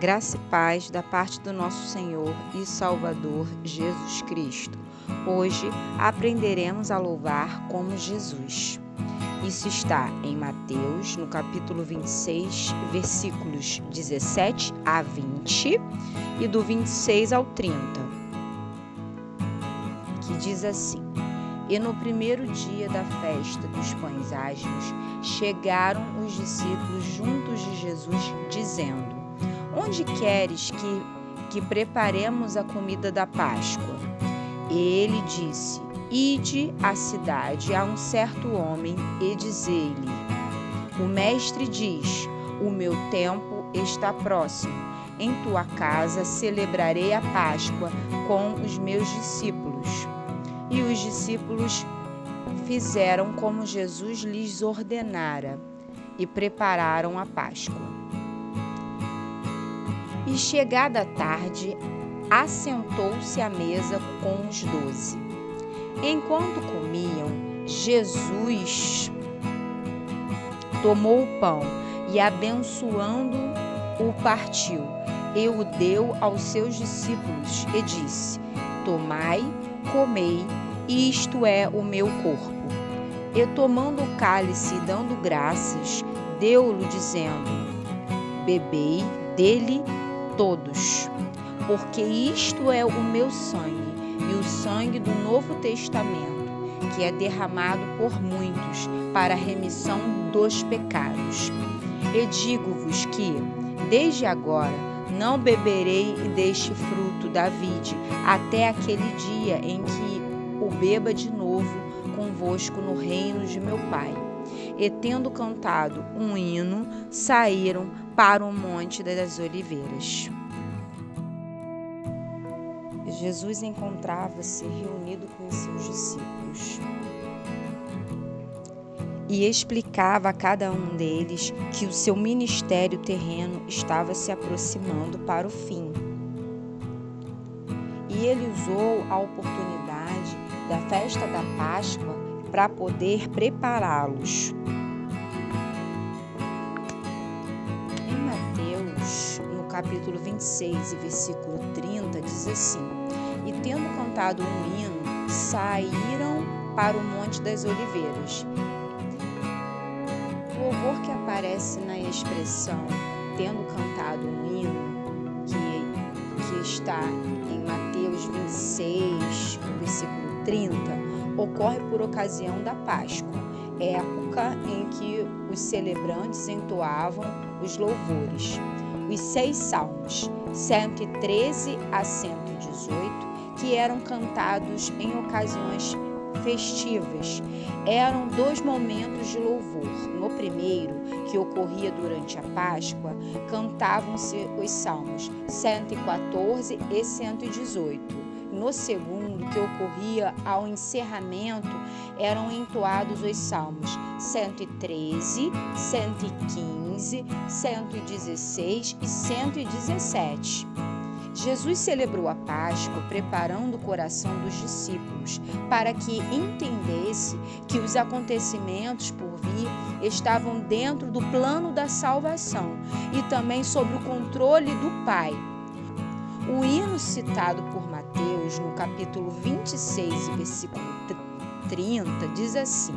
Graça e paz da parte do nosso Senhor e Salvador Jesus Cristo. Hoje aprenderemos a louvar como Jesus. Isso está em Mateus, no capítulo 26, versículos 17 a 20 e do 26 ao 30, que diz assim: E no primeiro dia da festa dos pães asmos, chegaram os discípulos juntos de Jesus, dizendo: Onde queres que preparemos a comida da Páscoa? Ele disse: Ide à cidade a um certo homem e dizei-lhe: O mestre diz: O meu tempo está próximo. Em tua casa celebrarei a Páscoa com os meus discípulos. E os discípulos fizeram como Jesus lhes ordenara e prepararam a Páscoa. E chegada a tarde, assentou-se à mesa com os 12. Enquanto comiam, Jesus tomou o pão e, abençoando-o, partiu e o deu aos seus discípulos e disse: Tomai, comei, isto é o meu corpo. E tomando o cálice e dando graças, deu-lhe, dizendo: Bebei dele todos, porque isto é o meu sangue, e o sangue do Novo Testamento, que é derramado por muitos para a remissão dos pecados. E digo-vos que, desde agora, não beberei deste fruto da vide, até aquele dia em que o beba de novo convosco no reino de meu Pai. E tendo cantado um hino, saíram para o Monte das Oliveiras. Jesus encontrava-se reunido com os seus discípulos e explicava a cada um deles que o seu ministério terreno estava se aproximando para o fim. E ele usou a oportunidade da festa da Páscoa para poder prepará-los. Em Mateus, no capítulo 26 e versículo 30, diz assim: E tendo cantado um hino, saíram para o Monte das Oliveiras. O louvor que aparece na expressão tendo cantado um hino, que está em Mateus 26, versículo 30, ocorre por ocasião da Páscoa, época em que os celebrantes entoavam os louvores. Os 6 salmos, 113 a 118, que eram cantados em ocasiões festivas, eram 2 momentos de louvor. No primeiro, que ocorria durante a Páscoa, cantavam-se os salmos 114 e 118. No segundo, que ocorria ao encerramento, eram entoados os salmos 113, 115, 116 e 117. Jesus celebrou a Páscoa preparando o coração dos discípulos para que entendesse que os acontecimentos por vir estavam dentro do plano da salvação e também sob o controle do Pai. O hino citado por Mateus, no capítulo 26, versículo 30, diz assim: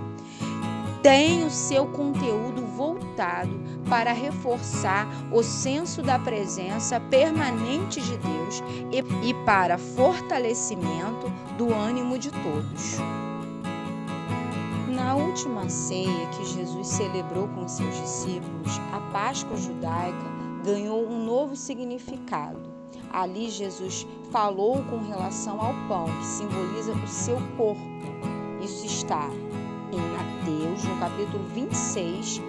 tem o seu conteúdo voltado para reforçar o senso da presença permanente de Deus e para fortalecimento do ânimo de todos. Na última ceia que Jesus celebrou com seus discípulos, a Páscoa judaica ganhou um novo significado. Ali Jesus falou com relação ao pão, que simboliza o seu corpo. Isso está em Mateus, no capítulo 26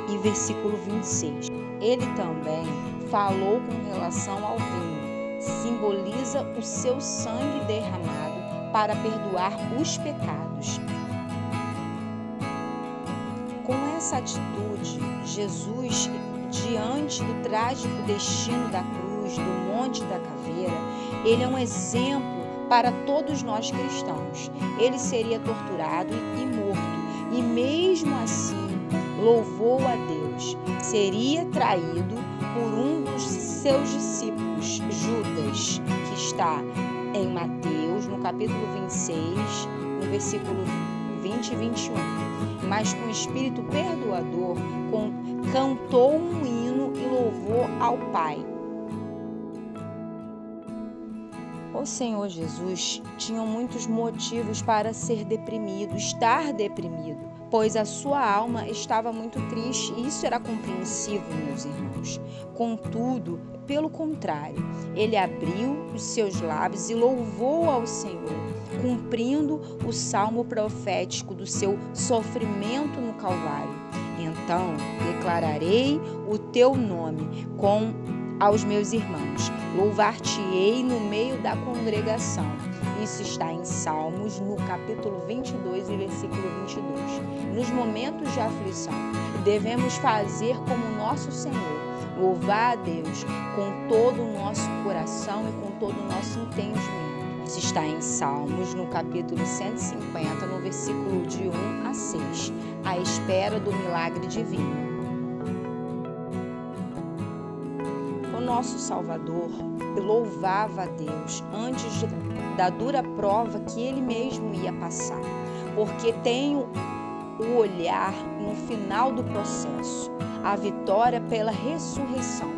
e versículo 26. Ele também falou com relação ao vinho, simboliza o seu sangue derramado para perdoar os pecados. Com essa atitude, Jesus, diante do trágico destino da cruz, do Monte da Caveira, ele é um exemplo para todos nós cristãos. Ele seria torturado e morto, e mesmo assim louvou a Deus. Seria traído por um dos seus discípulos, Judas, que está em Mateus, no capítulo 26, no versículo 20 e 21. Mas com espírito perdoador, cantou um hino e louvou ao Pai. O Senhor Jesus tinha muitos motivos para estar deprimido, pois a sua alma estava muito triste, e isso era compreensível, meus irmãos. Contudo, pelo contrário, ele abriu os seus lábios e louvou ao Senhor, cumprindo o salmo profético do seu sofrimento no Calvário. Então, declararei o teu nome aos meus irmãos, louvar-te-ei no meio da congregação. Isso está em Salmos, no capítulo 22 e versículo 22. Nos momentos de aflição, devemos fazer como nosso Senhor, louvar a Deus com todo o nosso coração e com todo o nosso entendimento. Isso está em Salmos, no capítulo 150, no versículo de 1 a 6, à espera do milagre divino. O nosso Salvador louvava a Deus antes da dura prova que ele mesmo ia passar, porque tem o olhar no final do processo, a vitória pela ressurreição.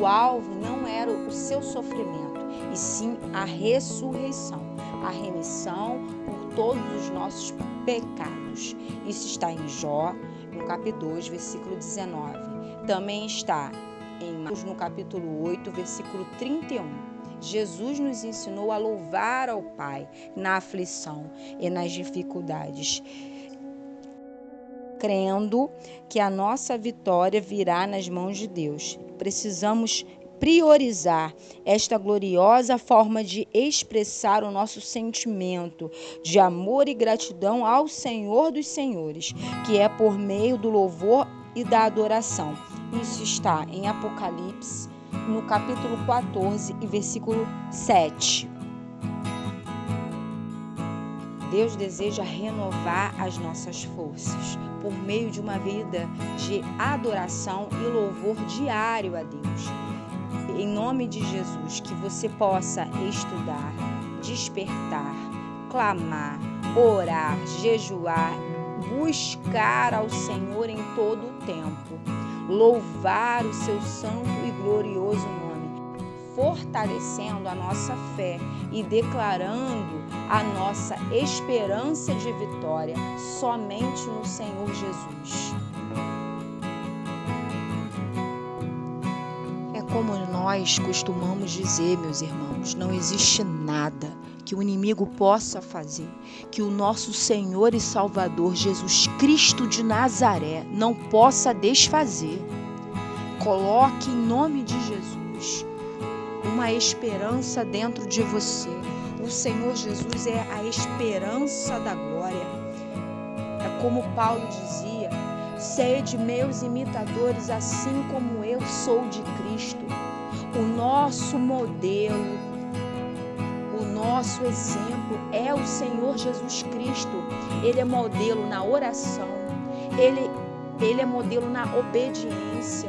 O alvo não era o seu sofrimento, e sim a ressurreição, a remissão por todos os nossos pecados. Isso está em Jó, no capítulo 2, versículo 19. Também está em Marcos, no capítulo 8, versículo 31. Jesus nos ensinou a louvar ao Pai na aflição e nas dificuldades, crendo que a nossa vitória virá nas mãos de Deus. Precisamos priorizar esta gloriosa forma de expressar o nosso sentimento de amor e gratidão ao Senhor dos Senhores, que é por meio do louvor e da adoração. Isso está em Apocalipse, no capítulo 14 e versículo 7. Deus deseja renovar as nossas forças por meio de uma vida de adoração e louvor diário a Deus. Em nome de Jesus, que você possa estudar, despertar, clamar, orar, jejuar, buscar ao Senhor em todo o tempo, louvar o seu santo e glorioso nome, fortalecendo a nossa fé e declarando a nossa esperança de vitória somente no Senhor Jesus. É como nós costumamos dizer, meus irmãos, não existe nada que o inimigo possa fazer, que o nosso Senhor e Salvador Jesus Cristo de Nazaré não possa desfazer. Coloque em nome de Jesus uma esperança dentro de você. O Senhor Jesus é a esperança da glória. É como Paulo dizia: sede meus imitadores, assim como eu sou de Cristo. O nosso modelo, o nosso exemplo é o Senhor Jesus Cristo. Ele é modelo na oração, ele é modelo na obediência,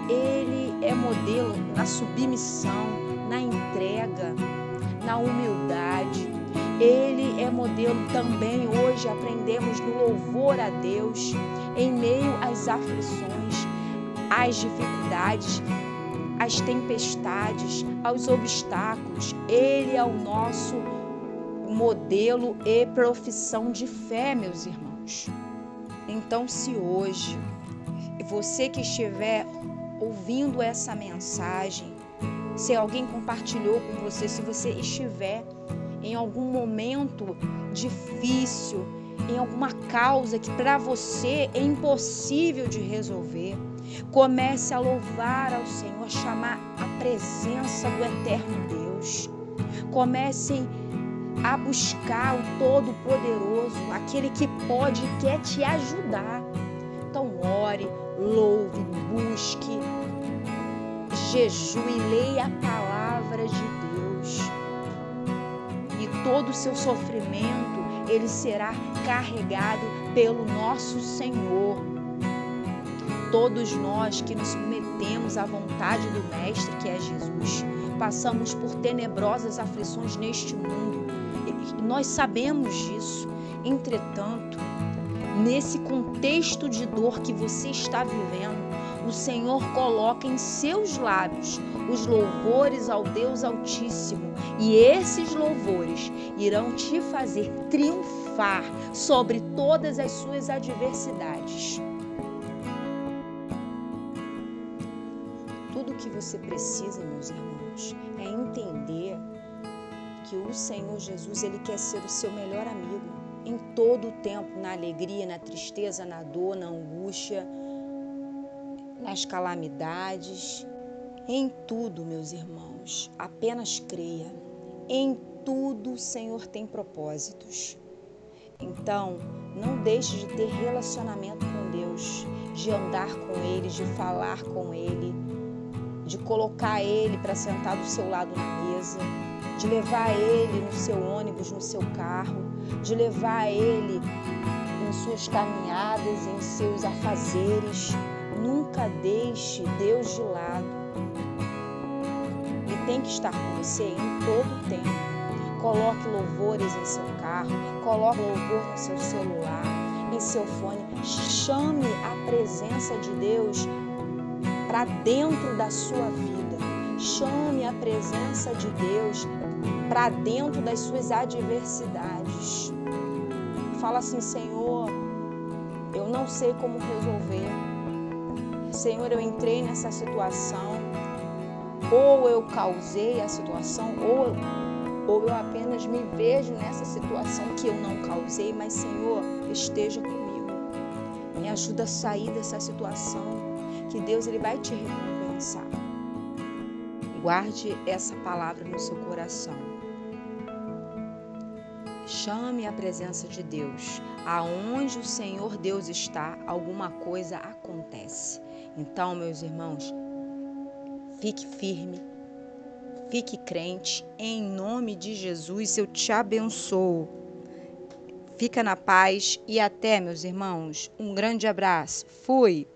ele é modelo na submissão, na entrega, na humildade. Ele é modelo também, hoje aprendemos no louvor a Deus, em meio às aflições, às dificuldades, às tempestades, aos obstáculos. Ele é o nosso modelo e profissão de fé, meus irmãos. Então, se hoje você que estiver ouvindo essa mensagem, se alguém compartilhou com você, se você estiver em algum momento difícil, em alguma causa que para você é impossível de resolver, comece a louvar ao Senhor, chamar a presença do eterno Deus. Comecem a buscar o Todo-Poderoso, aquele que pode e quer te ajudar. Então ore, louve, busque, jejue, leia a palavra de Deus. E todo o seu sofrimento, ele será carregado pelo nosso Senhor. Todos nós que nos submetemos à vontade do Mestre, que é Jesus, passamos por tenebrosas aflições neste mundo. E nós sabemos disso. Entretanto, nesse contexto de dor que você está vivendo, o Senhor coloca em seus lábios os louvores ao Deus Altíssimo, e esses louvores irão te fazer triunfar sobre todas as suas adversidades. Tudo o que você precisa, meus irmãos, é entender que o Senhor Jesus, Ele quer ser o seu melhor amigo em todo o tempo, na alegria, na tristeza, na dor, na angústia, nas calamidades, em tudo, meus irmãos. Apenas creia. Em tudo o Senhor tem propósitos. Então, não deixe de ter relacionamento com Deus, de andar com Ele, de falar com Ele, de colocar Ele para sentar do seu lado na mesa, de levar Ele no seu ônibus, no seu carro, de levar Ele em suas caminhadas, em seus afazeres. Nunca deixe Deus de lado. Ele tem que estar com você em todo o tempo. Coloque louvores em seu carro, coloque louvor no seu celular, em seu fone. Chame a presença de Deus para dentro da sua vida. Chame a presença de Deus para dentro das suas adversidades. Fala assim: Senhor, eu não sei como resolver. Senhor, eu entrei nessa situação, ou eu causei a situação, ou eu apenas me vejo nessa situação que eu não causei, mas Senhor, esteja comigo. Me ajuda a sair dessa situação, que Deus Ele vai te recompensar. Guarde essa palavra no seu coração. Chame a presença de Deus. Aonde o Senhor Deus está, alguma coisa acontece. Então, meus irmãos, fique firme, fique crente, em nome de Jesus eu te abençoo. Fica na paz e até, meus irmãos, um grande abraço. Fui!